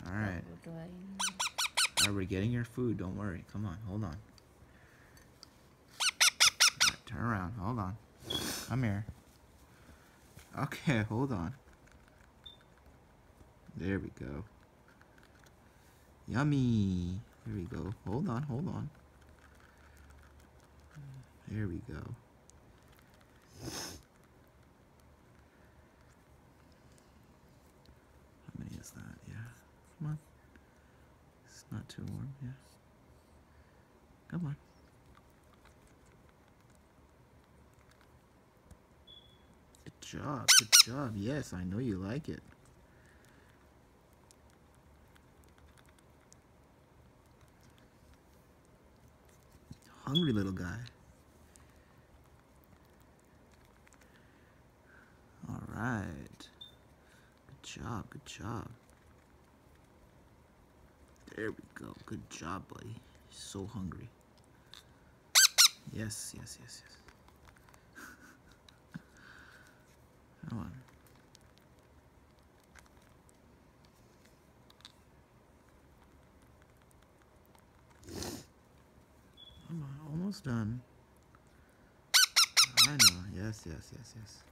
Alright. Alright, we're getting your food. Don't worry. Come on. Hold on. Right, turn around. Hold on. Come here. Okay, hold on. There we go. Yummy. There we go. Hold on. Hold on. There we go. How many is that? Yeah. Come on. It's not too warm. Yeah. Come on. Good job. Good job. Yes, I know you like it. Hungry little guy. All right. Good job. Good job. There we go. Good job, buddy. He's so hungry. Yes, yes, yes, yes. Come on. Come on. Almost done. I know. Yes, yes, yes, yes.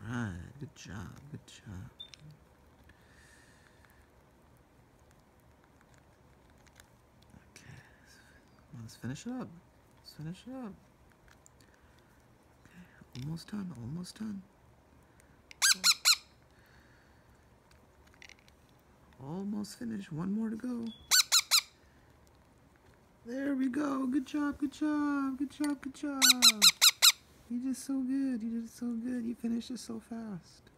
Alright, good job, good job. Okay, let's finish it up. Let's finish it up. Okay, almost done, almost done. Almost finished, one more to go. There we go, good job, good job, good job, good job. You did so good, you did so good, you finished it so fast.